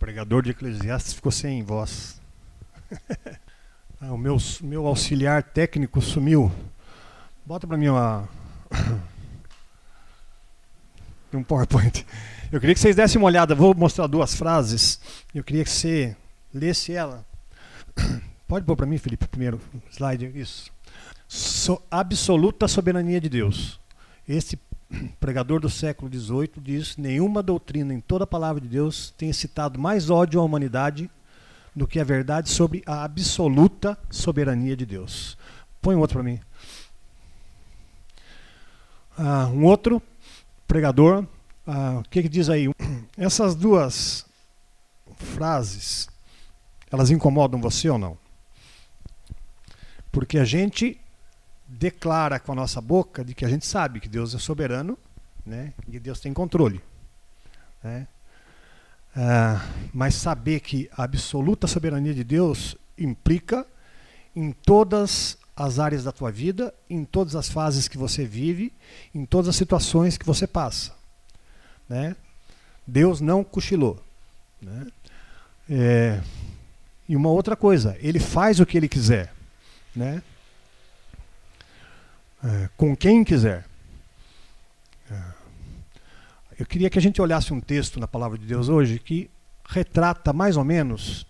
pregador de Eclesiastes ficou sem voz. O meu auxiliar técnico sumiu. Bota para mim um PowerPoint. Eu queria que vocês dessem uma olhada. Vou mostrar duas frases. Eu queria que você lesse ela. Pode pôr para mim, Felipe, primeiro slide. Isso. Absoluta soberania de Deus. Esse pregador do século XVIII diz: nenhuma doutrina em toda a palavra de Deus tem excitado mais ódio à humanidade do que a verdade sobre a absoluta soberania de Deus. Põe um outro para mim. Um outro pregador, o que diz aí? Essas duas frases, elas incomodam você ou não? Porque a gente declara com a nossa boca de que a gente sabe que Deus é soberano, né, e que Deus tem controle, né? Mas saber que a absoluta soberania de Deus implica em todas as áreas da tua vida, em todas as fases que você vive, em todas as situações que você passa, né? Deus não cochilou, né? E uma outra coisa, Ele faz o que Ele quiser, né? Com quem quiser. Eu queria que a gente olhasse um texto na Palavra de Deus hoje que retrata mais ou menos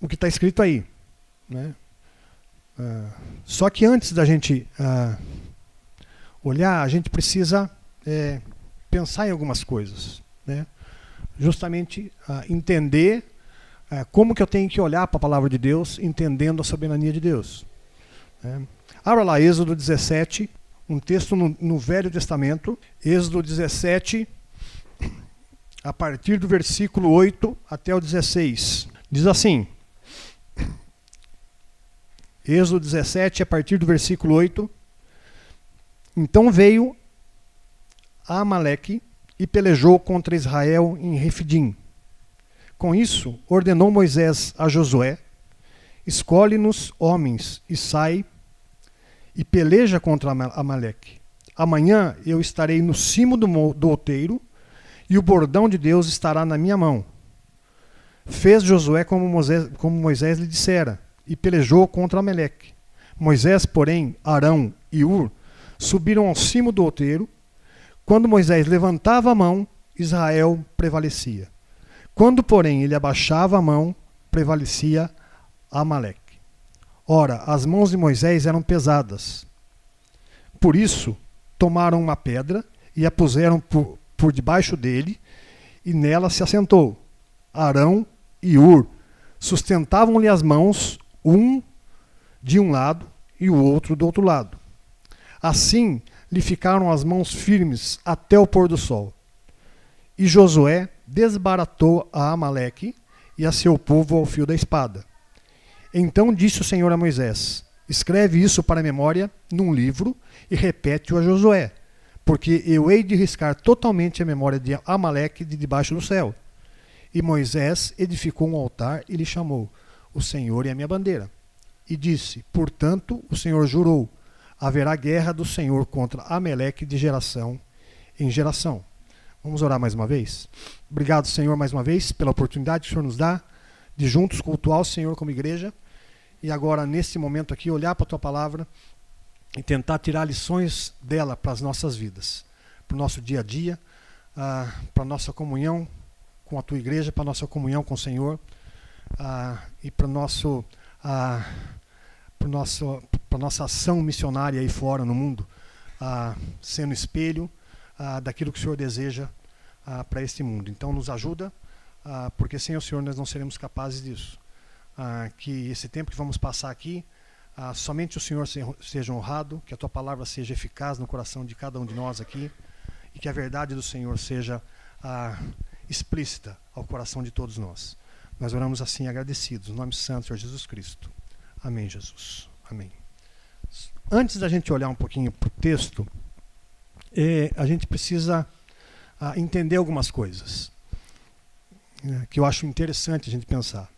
o que está escrito aí, né? Só que antes da gente olhar, a gente precisa pensar em algumas coisas, né? Justamente entender como que eu tenho que olhar para a Palavra de Deus, entendendo a soberania de Deus, né? Abra lá Êxodo 17, um texto no Velho Testamento, Êxodo 17, a partir do versículo 8 até o 16. Diz assim, Êxodo 17, a partir do versículo 8. Então veio Amaleque e pelejou contra Israel em Refidim. Com isso, ordenou Moisés a Josué: escolhe-nos homens e sai e peleja contra Amaleque. Amanhã eu estarei no cimo do outeiro e o bordão de Deus estará na minha mão. Fez Josué como Moisés lhe dissera e pelejou contra Amaleque. Moisés, porém, Arão e Ur subiram ao cimo do outeiro. Quando Moisés levantava a mão, Israel prevalecia. Quando, porém, ele abaixava a mão, prevalecia Amaleque. Ora, as mãos de Moisés eram pesadas. Por isso, tomaram uma pedra e a puseram por debaixo dele, e nela se assentou. Arão e Ur sustentavam-lhe as mãos, um de um lado e o outro do outro lado. Assim lhe ficaram as mãos firmes até o pôr do sol. E Josué desbaratou a Amaleque e a seu povo ao fio da espada. Então disse o Senhor a Moisés: escreve isso para a memória num livro e repete-o a Josué, porque eu hei de riscar totalmente a memória de Amaleque de debaixo do céu. E Moisés edificou um altar e lhe chamou: o Senhor é a minha bandeira. E disse: portanto, o Senhor jurou: haverá guerra do Senhor contra Amaleque de geração em geração. Vamos orar mais uma vez? Obrigado, Senhor, mais uma vez, pela oportunidade que o Senhor nos dá de juntos cultuar o Senhor como igreja. E agora, nesse momento aqui, olhar para a Tua Palavra e tentar tirar lições dela para as nossas vidas, para o nosso dia a dia, para a nossa comunhão com a Tua igreja, para a nossa comunhão com o Senhor, e para a nossa ação missionária aí fora no mundo, sendo espelho daquilo que o Senhor deseja para este mundo. Então nos ajuda, porque sem o Senhor nós não seremos capazes disso. Que esse tempo que vamos passar aqui, somente o Senhor seja honrado, que a Tua Palavra seja eficaz no coração de cada um de nós aqui, e que a verdade do Senhor seja explícita ao coração de todos nós. Nós oramos assim agradecidos, no nome santo do Senhor Jesus Cristo. Amém, Jesus. Amém. Antes da gente olhar um pouquinho para o texto, a gente precisa entender algumas coisas que eu acho interessante a gente pensar.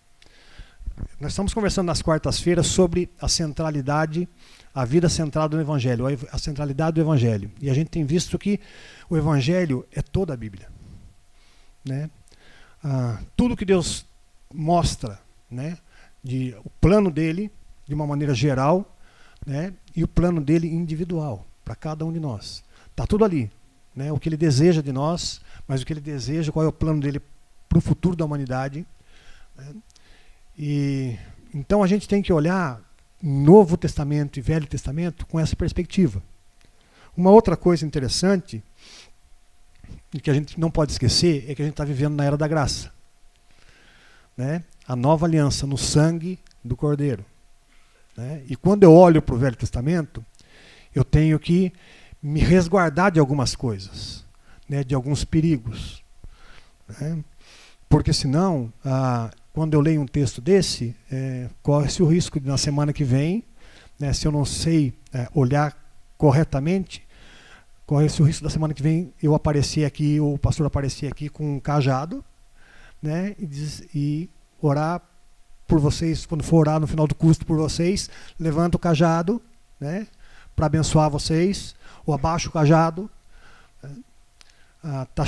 Nós estamos conversando nas quartas-feiras sobre a centralidade, a vida centrada no Evangelho, a centralidade do Evangelho. E a gente tem visto que o Evangelho é toda a Bíblia. né, tudo que Deus mostra, né, o plano dele de uma maneira geral, né, e o plano dele individual para cada um de nós. Está tudo ali, né, o que ele deseja de nós, mas o que ele deseja, qual é o plano dele para o futuro da humanidade, né? E então a gente tem que olhar Novo Testamento e Velho Testamento com essa perspectiva. Uma outra coisa interessante e que a gente não pode esquecer é que a gente está vivendo na era da graça, né? A nova aliança no sangue do Cordeiro, né? E quando eu olho para o Velho Testamento, eu tenho que me resguardar de algumas coisas, né? De alguns perigos, né? Porque senão, quando eu leio um texto desse, corre-se o risco de na semana que vem, né, se eu não sei olhar corretamente, corre-se o risco da semana que vem eu aparecer aqui, ou o pastor aparecer aqui com um cajado, né, e orar por vocês, quando for orar no final do culto por vocês, levanta o cajado, né, para abençoar vocês, ou abaixa o cajado. Está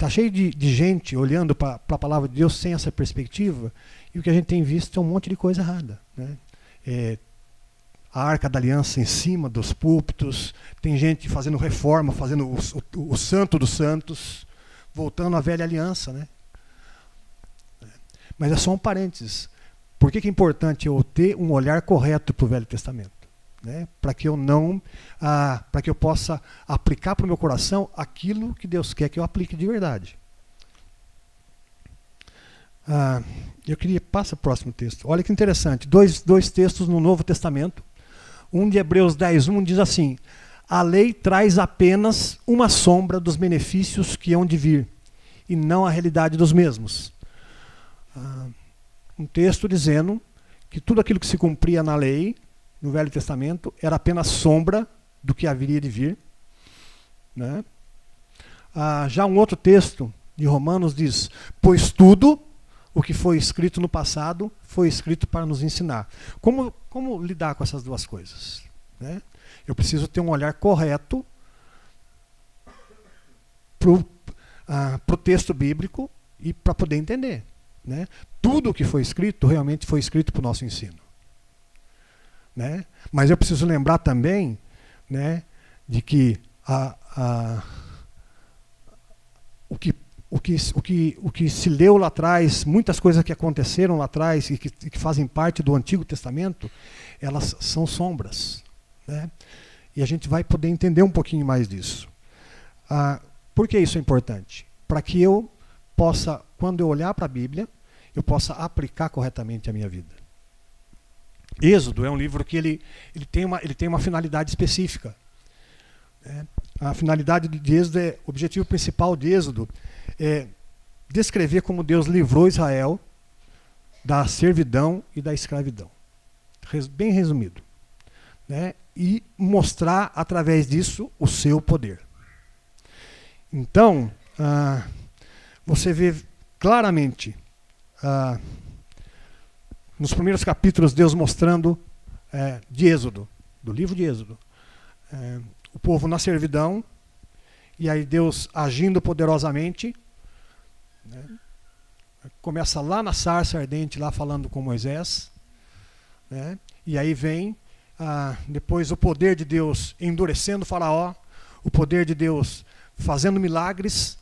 cheio de gente olhando para a palavra de Deus sem essa perspectiva, e o que a gente tem visto é um monte de coisa errada, né? A Arca da Aliança em cima dos púlpitos, tem gente fazendo reforma, fazendo o Santo dos Santos, voltando à velha aliança, né? Mas é só um parênteses. Por que é importante eu ter um olhar correto para o Velho Testamento? Né? Para que eu possa aplicar para o meu coração aquilo que Deus quer que eu aplique de verdade. Eu queria passa o próximo texto. Olha que interessante, dois textos no Novo Testamento. Um de Hebreus 10:1 diz assim: a lei traz apenas uma sombra dos benefícios que hão de vir, e não a realidade dos mesmos. Um texto dizendo que tudo aquilo que se cumpria na lei, no Velho Testamento, era apenas sombra do que haveria de vir, né? Já um outro texto de Romanos diz: pois tudo o que foi escrito no passado foi escrito para nos ensinar. Como lidar com essas duas coisas, né? Eu preciso ter um olhar correto para o texto bíblico e para poder entender, né? Tudo o que foi escrito realmente foi escrito para o nosso ensino, né? Mas eu preciso lembrar também, né, de que o que se leu lá atrás, muitas coisas que aconteceram lá atrás e que fazem parte do Antigo Testamento, elas são sombras, né? E a gente vai poder entender um pouquinho mais disso. Por que isso é importante? Para que eu possa, quando eu olhar para a Bíblia, eu possa aplicar corretamente a minha vida. Êxodo é um livro que ele tem uma finalidade específica, né? A finalidade de Êxodo, o objetivo principal de Êxodo é descrever como Deus livrou Israel da servidão e da escravidão. Bem resumido, né? E mostrar através disso o seu poder. Então, você vê claramente nos primeiros capítulos Deus mostrando de Êxodo, do livro de Êxodo, o povo na servidão, e aí Deus agindo poderosamente, né? Começa lá na sarça ardente, lá falando com Moisés, né? E aí vem depois o poder de Deus endurecendo o faraó, o poder de Deus fazendo milagres,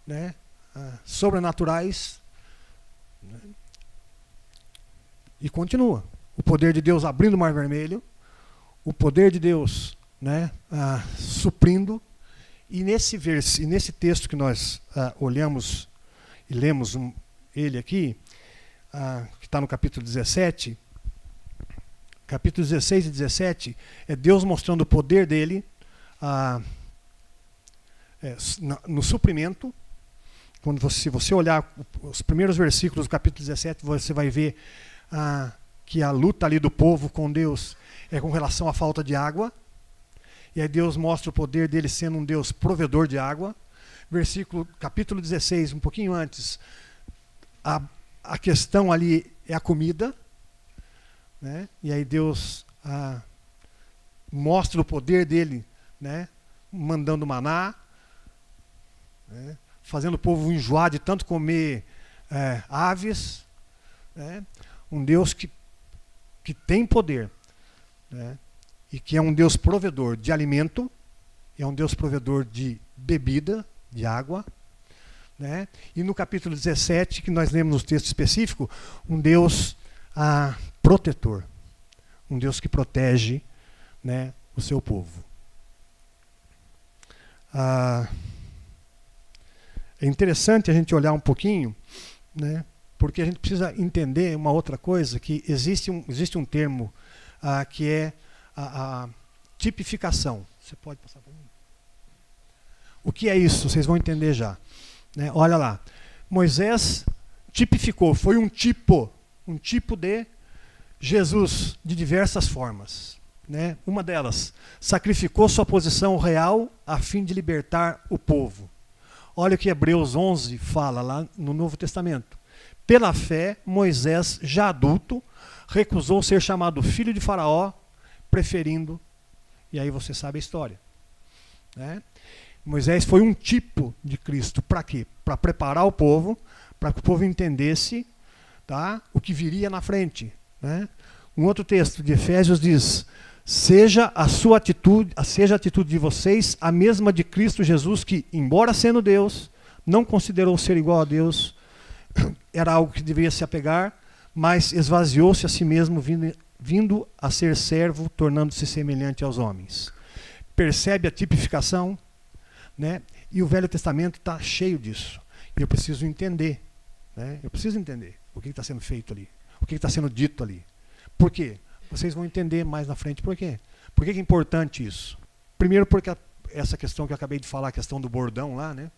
né? Sobrenaturais, né? E continua. O poder de Deus abrindo o Mar Vermelho, o poder de Deus, né, suprindo. E nesse texto que nós olhamos e lemos ele aqui, que está no capítulo 17, capítulo 16 e 17, é Deus mostrando o poder dele no suprimento. Se você olhar os primeiros versículos do capítulo 17, você vai ver que a luta ali do povo com Deus é com relação à falta de água. E aí Deus mostra o poder dele sendo um Deus provedor de água. Capítulo 16, um pouquinho antes, a questão ali é a comida, né? E aí Deus mostra o poder dele, né? Mandando maná, né? fazendo o povo enjoar de tanto comer aves, né? Um Deus que tem poder, né? E que é um Deus provedor de alimento, é um Deus provedor de bebida, de água, né? E no capítulo 17, que nós lemos no texto específico, um Deus protetor, um Deus que protege, né, o seu povo. É interessante a gente olhar um pouquinho, né, porque a gente precisa entender uma outra coisa, que existe um termo que é a tipificação. Você pode passar para mim? O que é isso? Vocês vão entender já. Né? Olha lá. Moisés tipificou, foi um tipo de Jesus de diversas formas. Né? Uma delas, sacrificou sua posição real a fim de libertar o povo. Olha o que Hebreus 11 fala lá no Novo Testamento. Pela fé, Moisés, já adulto, recusou ser chamado filho de Faraó, preferindo, e aí você sabe a história. Né? Moisés foi um tipo de Cristo. Para quê? Para preparar o povo, para que o povo entendesse, tá, o que viria na frente. Né? Um outro texto de Efésios diz: seja a atitude de vocês a mesma de Cristo Jesus, que, embora sendo Deus, não considerou ser igual a Deus, era algo que deveria se apegar, mas esvaziou-se a si mesmo, vindo a ser servo, tornando-se semelhante aos homens. Percebe a tipificação? Né? E o Velho Testamento está cheio disso. E eu preciso entender. Né? Eu preciso entender o que está sendo feito ali, o que está sendo dito ali. Por quê? Vocês vão entender mais na frente por quê. Por que é importante isso? Primeiro porque essa questão que eu acabei de falar, a questão do bordão lá, né?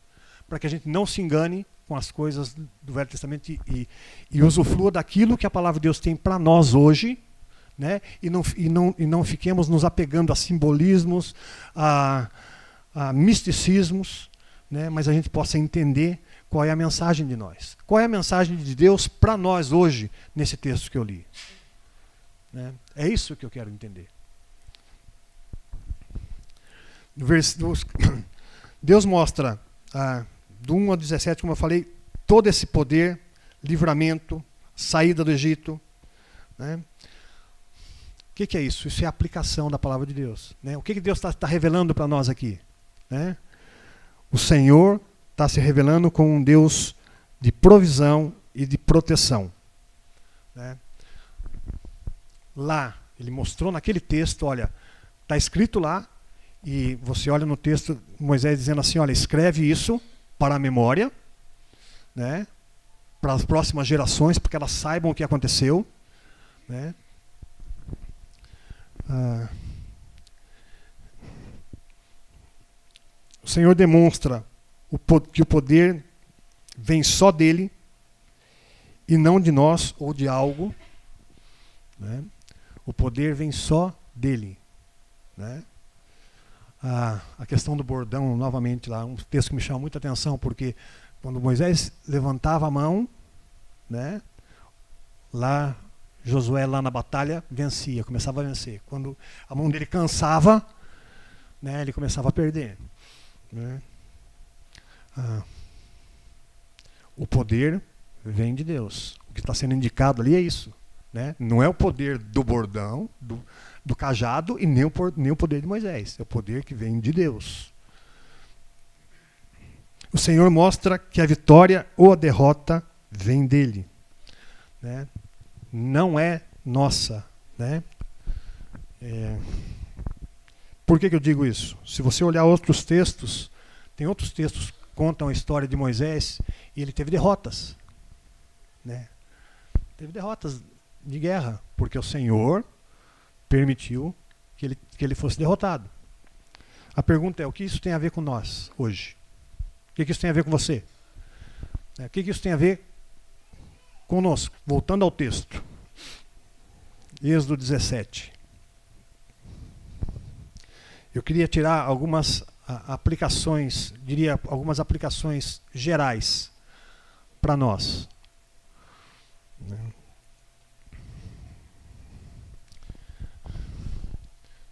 Para que a gente não se engane com as coisas do Velho Testamento e usufrua daquilo que a palavra de Deus tem para nós hoje, né? E não fiquemos nos apegando a simbolismos, a misticismos, né? Mas a gente possa entender qual é a mensagem de nós. Qual é a mensagem de Deus para nós hoje, nesse texto que eu li. Né? É isso que eu quero entender. Deus mostra, do 1 ao 17, como eu falei, todo esse poder, livramento, saída do Egito. Né? O que é isso? Isso é a aplicação da palavra de Deus. Né? O que Deus está revelando para nós aqui? Né? O Senhor está se revelando como um Deus de provisão e de proteção. Né? Lá, ele mostrou naquele texto, olha, está escrito lá, e você olha no texto, Moisés dizendo assim, olha, escreve isso para a memória, né, para as próximas gerações, porque elas saibam o que aconteceu. Né. O Senhor demonstra que o poder vem só dele, e não de nós ou de algo. Né. O poder vem só dele. Né? A questão do bordão, novamente, lá, um texto que me chama muita atenção, porque quando Moisés levantava a mão, né, lá, Josué, lá na batalha, vencia, começava a vencer. Quando a mão dele cansava, né, ele começava a perder. Né? O poder vem de Deus. O que está sendo indicado ali é isso. Né? Não é o poder do bordão, do cajado, e nem o poder de Moisés. É o poder que vem de Deus. O Senhor mostra que a vitória ou a derrota vem dele. Né? Não é nossa. Né? Por que eu digo isso? Se você olhar outros textos, tem outros textos que contam a história de Moisés, e ele teve derrotas. Né? Teve derrotas de guerra, porque o Senhor permitiu que ele fosse derrotado. A pergunta é, o que isso tem a ver com nós hoje? O que isso tem a ver com você? O que isso tem a ver conosco? Voltando ao texto. Êxodo 17. Eu queria tirar algumas aplicações, diria algumas aplicações gerais para nós.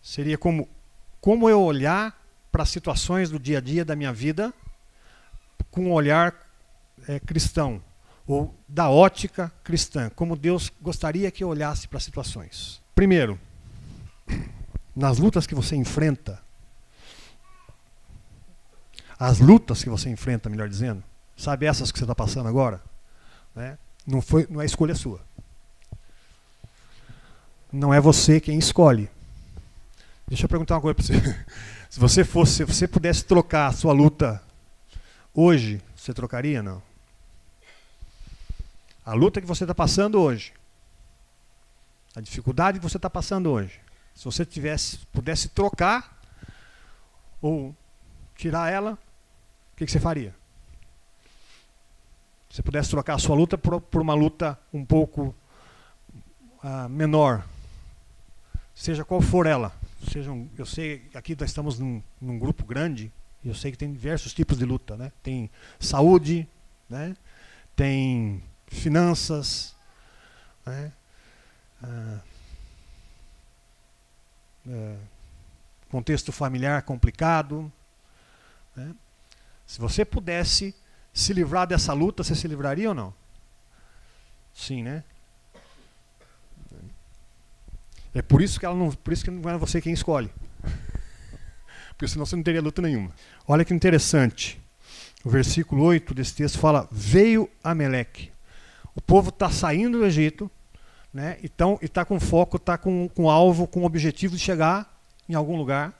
Seria como eu olhar para as situações do dia a dia da minha vida, com um olhar cristão, ou da ótica cristã, como Deus gostaria que eu olhasse para as situações. Primeiro, nas lutas que você enfrenta, as lutas que você enfrenta, melhor dizendo, sabe essas que você está passando agora? Né? Não é escolha sua. Não é você quem escolhe. Deixa eu perguntar uma coisa para você. Se você pudesse trocar a sua luta hoje, você trocaria, não? A luta que você está passando hoje, a dificuldade que você está passando hoje, se você pudesse trocar ou tirar ela, o que você faria? Se você pudesse trocar a sua luta por uma luta um pouco menor, seja qual for ela. Eu sei que aqui nós estamos num grupo grande, e eu sei que tem diversos tipos de luta, né? Tem saúde, né? Tem finanças, né? Contexto familiar complicado, né? Se você pudesse se livrar dessa luta, você se livraria ou não? Sim, né? É por isso que não é você quem escolhe. Porque senão você não teria luta nenhuma. Olha que interessante. O versículo 8 desse texto fala: veio Ameleque. O povo está saindo do Egito, né? E está com foco, está com alvo, com o objetivo de chegar em algum lugar,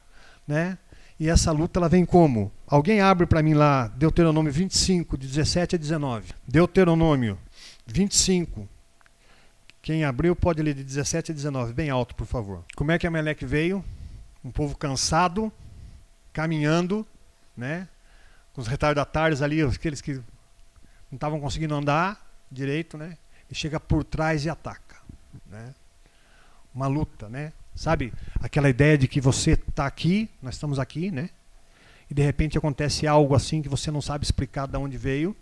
né? E essa luta ela vem como? Alguém abre para mim lá Deuteronômio 25, de 17 a 19. Deuteronômio 25. Quem abriu pode ler de 17 a 19, bem alto, por favor. Como é que Ameleque veio? Um povo cansado, caminhando, né? Com os retardatários ali, aqueles que não estavam conseguindo andar direito, né? E chega por trás e ataca, né? Uma luta, né? Sabe, aquela ideia de que você está aqui, nós estamos aqui, né? E de repente acontece algo assim que você não sabe explicar de onde veio,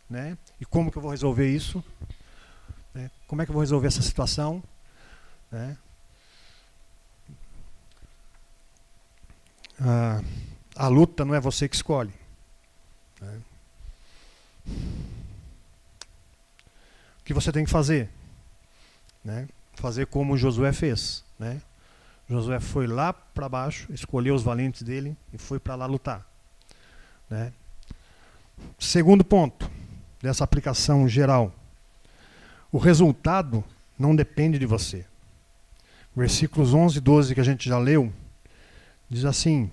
né? E como que eu vou resolver isso? Né? Como é que eu vou resolver essa situação? Né? A luta não é você que escolhe. Né? O que você tem que fazer? Né? Fazer como Josué fez. Né? Josué foi lá para baixo, escolheu os valentes dele e foi para lá lutar. Né? Segundo ponto dessa aplicação geral. O resultado não depende de você. Versículos 11 e 12 que a gente já leu, diz assim: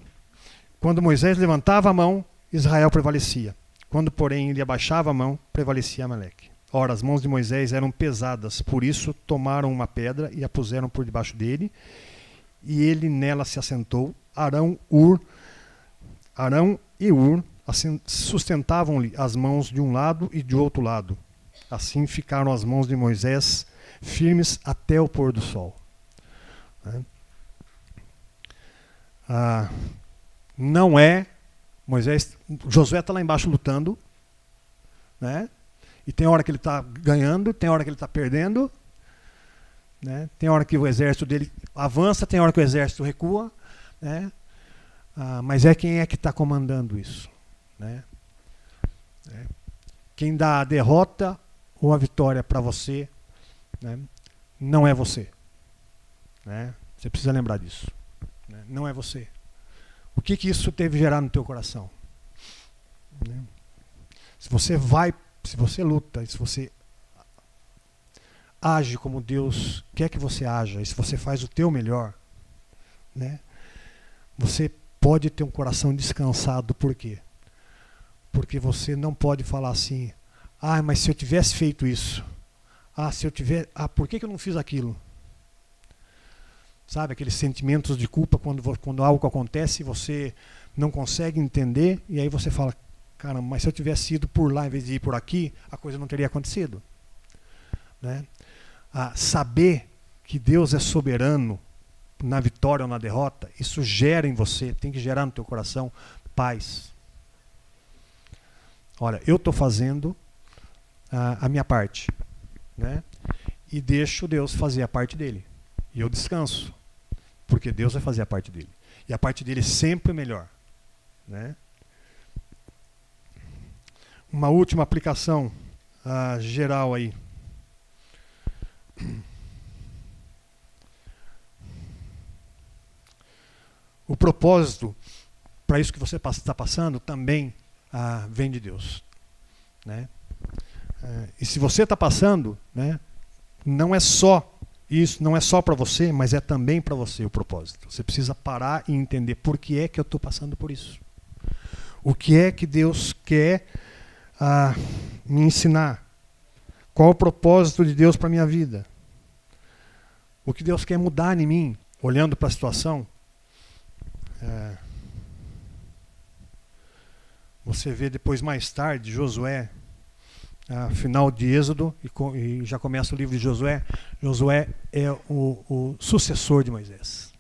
quando Moisés levantava a mão, Israel prevalecia. Quando, porém, ele abaixava a mão, prevalecia Amaleque. Ora, as mãos de Moisés eram pesadas, por isso tomaram uma pedra e a puseram por debaixo dele, e ele nela se assentou. Arão e Ur sustentavam-lhe as mãos de um lado e de outro lado. Assim ficaram as mãos de Moisés firmes até o pôr do sol. Né? Não é Josué está lá embaixo lutando, né? E tem hora que ele está ganhando, tem hora que ele está perdendo, né? Tem hora que o exército dele avança, tem hora que o exército recua, né? Mas quem é que está comandando isso? Né? Quem dá a derrota ou a vitória para você, né? Não é você. Né? Você precisa lembrar disso. Né? Não é você. O que isso teve gerar no teu coração? Né? Se você luta, se você age como Deus quer que você haja, e se você faz o teu melhor, né? Você pode ter um coração descansado. Por quê? Porque você não pode falar assim: mas se eu tivesse feito isso, por que eu não fiz aquilo? Sabe, aqueles sentimentos de culpa quando algo acontece e você não consegue entender, e aí você fala: caramba, mas se eu tivesse ido por lá em vez de ir por aqui, a coisa não teria acontecido. Né? Saber que Deus é soberano na vitória ou na derrota, isso gera em você, tem que gerar no teu coração paz. Olha, eu estou fazendo a minha parte, né? E deixo Deus fazer a parte dele. E eu descanso, porque Deus vai fazer a parte dele. E a parte dele é sempre melhor. Né? uma última aplicação geral aí. O propósito para isso que você está passando também vem de Deus, né? E se você está passando, né, não é só isso, não é só para você, mas é também para você o propósito. Você precisa parar e entender por que é que eu estou passando por isso. O que é que Deus quer me ensinar? Qual o propósito de Deus para a minha vida? O que Deus quer mudar em mim, olhando para a situação? Você vê depois, mais tarde, Josué, final de Êxodo, e já começa o livro de Josué. Josué é o sucessor de Moisés,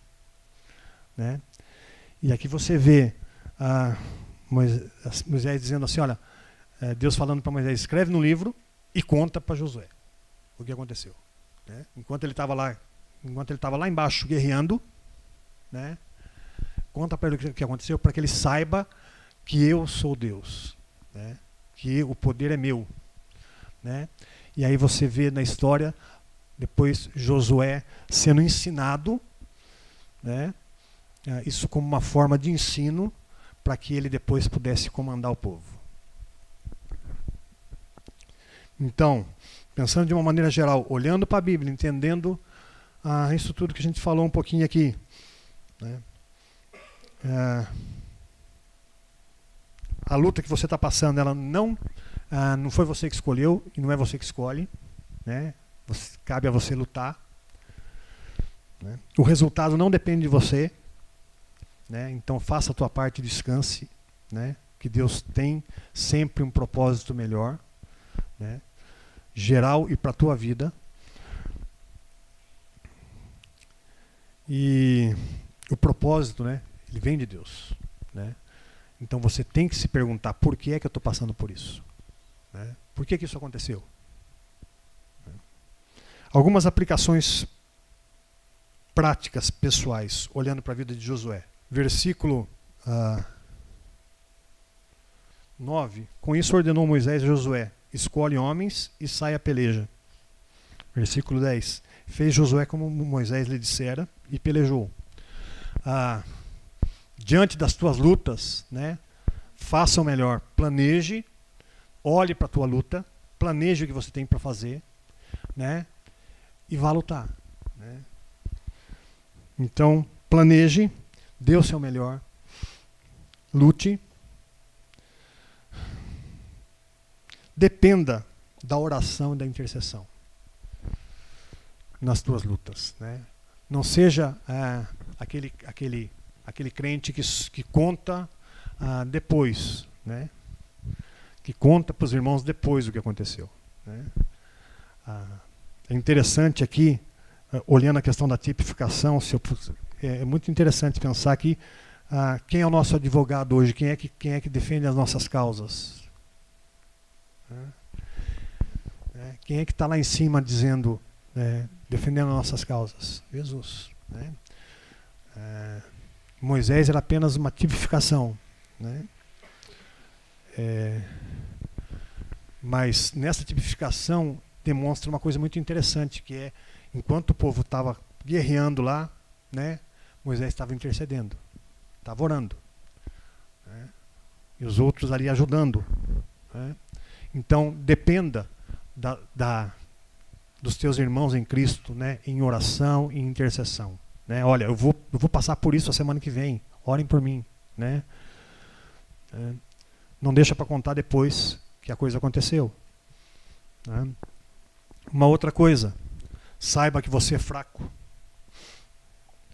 né? E aqui você vê Moisés dizendo assim, olha, Deus falando para Moisés, escreve no livro e conta para Josué o que aconteceu, né? Enquanto ele estava lá embaixo guerreando, né? Conta para ele o que aconteceu, para que ele saiba que eu sou Deus, né? Que o poder é meu, né? E aí você vê na história depois Josué sendo ensinado, né? Isso como uma forma de ensino para que ele depois pudesse comandar o povo. Então, pensando de uma maneira geral, olhando para a Bíblia, entendendo isso tudo que a gente falou um pouquinho aqui, né? A luta que você está passando, ela não foi você que escolheu e não é você que escolhe, né? Cabe a você lutar, né? O resultado não depende de você, né? Então faça a tua parte e descanse, né? Que Deus tem sempre um propósito melhor, né? Geral e para a tua vida. E o propósito, né? Ele vem de Deus, né? Então você tem que se perguntar por que é que eu estou passando por isso, né? Por que isso aconteceu? Algumas aplicações práticas, pessoais, olhando para a vida de Josué. Versículo 9. Com isso ordenou Moisés a Josué, escolhe homens e sai a peleja. Versículo 10. Fez Josué como Moisés lhe dissera e pelejou. Diante das tuas lutas, né, faça o melhor. Planeje, olhe para a tua luta, planeje o que você tem para fazer, né, e vá lutar, né? Então, planeje, dê o seu melhor, lute, dependa da oração e da intercessão nas tuas lutas, né? Não seja aquele crente que conta depois, né? Que conta para os irmãos depois o que aconteceu, né? É interessante aqui, olhando a questão da tipificação, é muito interessante pensar aqui quem é o nosso advogado hoje, quem é que defende as nossas causas, né? Quem é que está lá em cima dizendo, defendendo as nossas causas? Jesus, né? Moisés era apenas uma tipificação, né? Mas nessa tipificação demonstra uma coisa muito interessante, que é, enquanto o povo estava guerreando lá, né, Moisés estava intercedendo, estava orando, né, e os outros ali ajudando, né? Então dependa dos teus irmãos em Cristo, né, em oração e intercessão, né? Olha, eu vou passar por isso a semana que vem, orem por mim, né? Não deixa para contar depois que a coisa aconteceu, né? Uma outra coisa, saiba que você é fraco,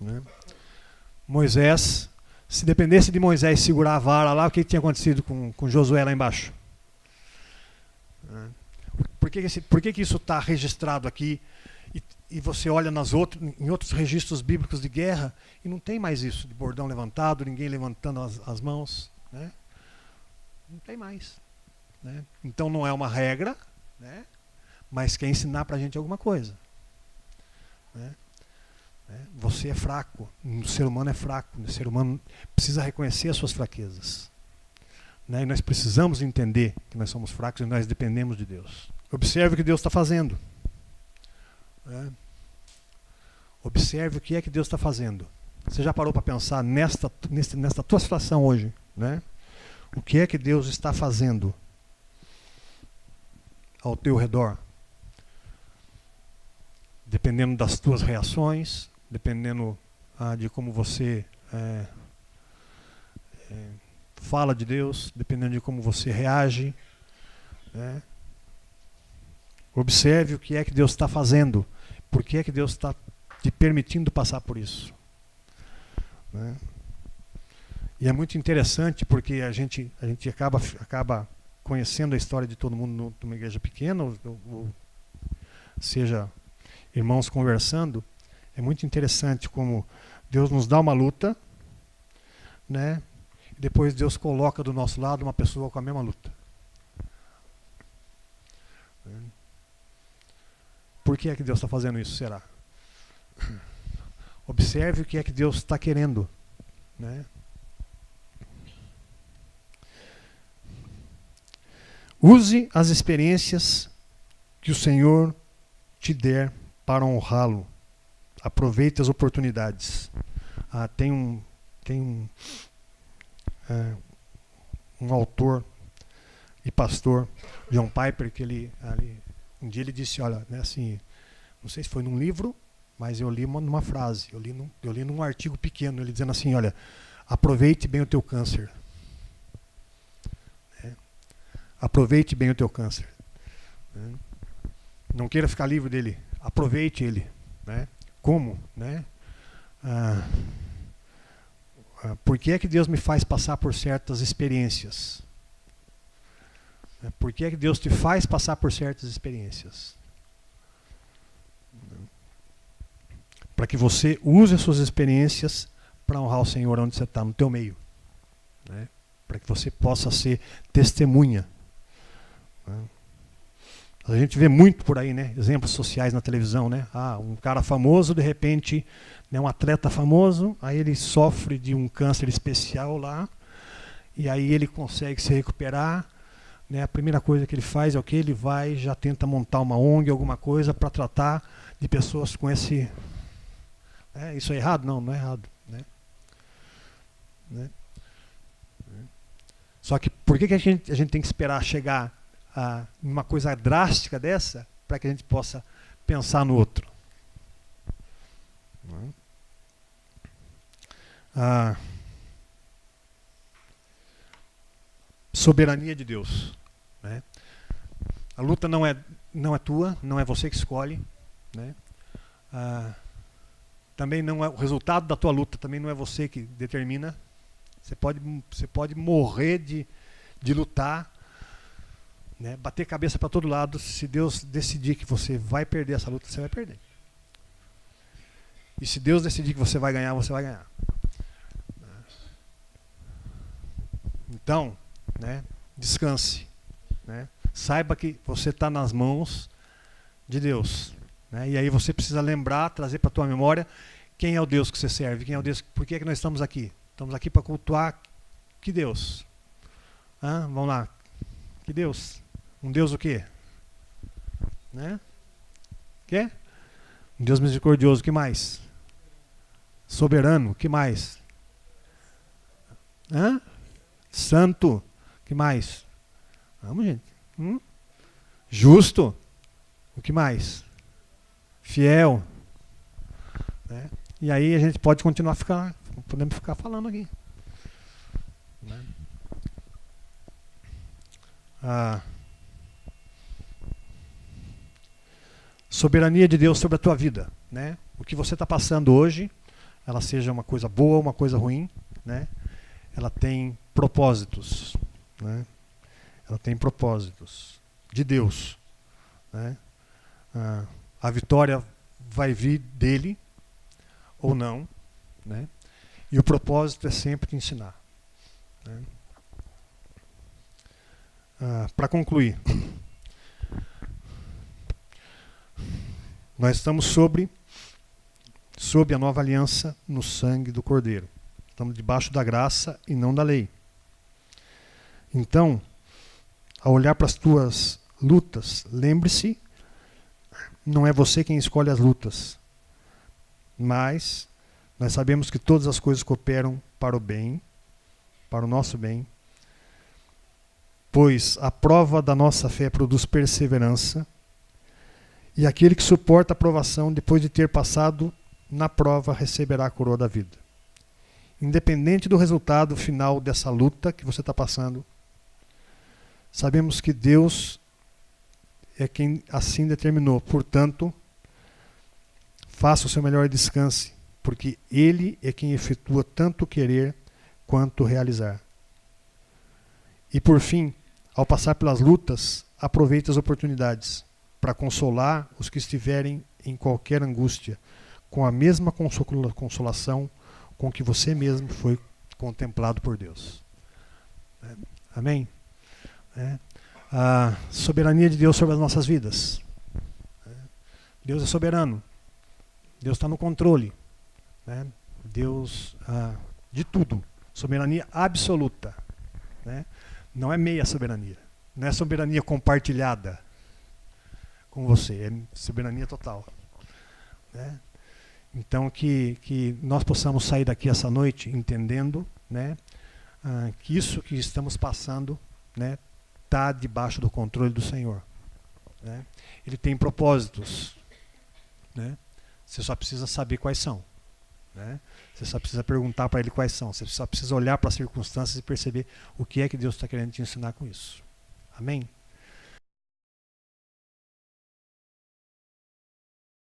né? Moisés, se dependesse de Moisés segurar a vara lá, o que tinha acontecido com Josué lá embaixo? Por que isso está registrado aqui e você olha em outros registros bíblicos de guerra e não tem mais isso, de bordão levantado, ninguém levantando as mãos, né? Não tem mais, né? Então não é uma regra, né? Mas quer ensinar para a gente alguma coisa, né? Você é fraco, o ser humano é fraco, o ser humano precisa reconhecer as suas fraquezas, né? E nós precisamos entender que nós somos fracos e nós dependemos de Deus. Observe o que Deus está fazendo. Né? Observe o que é que Deus está fazendo. Você já parou para pensar nesta tua situação hoje, né? O que é que Deus está fazendo ao teu redor? Dependendo das tuas reações, dependendo de como você fala de Deus, dependendo de como você reage, né? Observe o que é que Deus está fazendo, por que é que Deus está te permitindo passar por isso, né? E é muito interessante porque a gente acaba conhecendo a história de todo mundo numa igreja pequena, ou seja, irmãos conversando. É muito interessante como Deus nos dá uma luta, né? E depois Deus coloca do nosso lado uma pessoa com a mesma luta. Por que é que Deus está fazendo isso, será? Observe o que é que Deus está querendo, né? Use as experiências que o Senhor te der para honrá-lo. Aproveite as oportunidades. Tem um autor e pastor, John Piper, que um dia ele disse, olha, né, assim, não sei se foi num livro, mas eu li numa frase, eu li num artigo pequeno, ele dizendo assim, olha, aproveite bem o teu câncer. Aproveite bem o teu câncer. Não queira ficar livre dele. Aproveite ele. Né? Como? Né? Por que é que Deus me faz passar por certas experiências? Por que é que Deus te faz passar por certas experiências? Para que você use as suas experiências para honrar o Senhor onde você está, no teu meio. Né? Para que você possa ser testemunha. A gente vê muito por aí, né? Exemplos sociais na televisão, né? Um cara famoso, de repente, né, um atleta famoso, aí ele sofre de um câncer especial lá, e aí ele consegue se recuperar, né? A primeira coisa que ele faz é o que? Ele vai, já tenta montar uma ONG, alguma coisa, para tratar de pessoas com esse... isso é errado? Não, não é errado. Né? Só que por que a gente tem que esperar chegar uma coisa drástica dessa para que a gente possa pensar no outro? Soberania de Deus, né? A luta não é tua, não é você que escolhe, né? Também não é o resultado da tua luta, também não é você que determina. Você pode morrer de lutar, né, bater cabeça para todo lado. Se Deus decidir que você vai perder essa luta, você vai perder. E se Deus decidir que você vai ganhar, você vai ganhar. Então, né, descanse. Né, saiba que você está nas mãos de Deus. Né, e aí você precisa lembrar, trazer para a tua memória quem é o Deus que você serve, quem é o Deus, por que é que nós estamos aqui? Estamos aqui para cultuar que Deus? Vamos lá. Que Deus? Um Deus o quê? Né? Quê? Um Deus misericordioso, o que mais? Soberano, o que mais? Santo, o que mais? Vamos, gente. Justo, o que mais? Fiel. Né? E aí a gente pode continuar podemos ficar falando aqui. Né? Soberania de Deus sobre a tua vida, né? O que você está passando hoje, ela seja uma coisa boa ou uma coisa ruim, né? Ela tem propósitos, né? Ela tem propósitos de Deus, né? A vitória vai vir dele ou não, né? E o propósito é sempre te ensinar, né? Para concluir, nós estamos sob a nova aliança no sangue do Cordeiro. Estamos debaixo da graça e não da lei. Então, ao olhar para as tuas lutas, lembre-se, não é você quem escolhe as lutas, mas nós sabemos que todas as coisas cooperam para o bem, para o nosso bem, pois a prova da nossa fé produz perseverança, e aquele que suporta a provação, depois de ter passado na prova, receberá a coroa da vida. Independente do resultado final dessa luta que você está passando, sabemos que Deus é quem assim determinou. Portanto, faça o seu melhor e descanse, porque Ele é quem efetua tanto querer quanto realizar. E por fim, ao passar pelas lutas, aproveite as oportunidades para consolar os que estiverem em qualquer angústia, com a mesma consolação com que você mesmo foi contemplado por Deus. Amém? A soberania de Deus sobre as nossas vidas. Deus é soberano. Deus está no controle. Deus de tudo. Soberania absoluta. Não é meia soberania. Não é soberania compartilhada com você. É soberania total. Então que nós possamos sair daqui essa noite entendendo, que isso que estamos passando está debaixo do controle do Senhor. Ele tem propósitos. Você só precisa saber quais são. Você só precisa perguntar para Ele quais são. Você só precisa olhar para as circunstâncias e perceber o que é que Deus está querendo te ensinar com isso. Amém?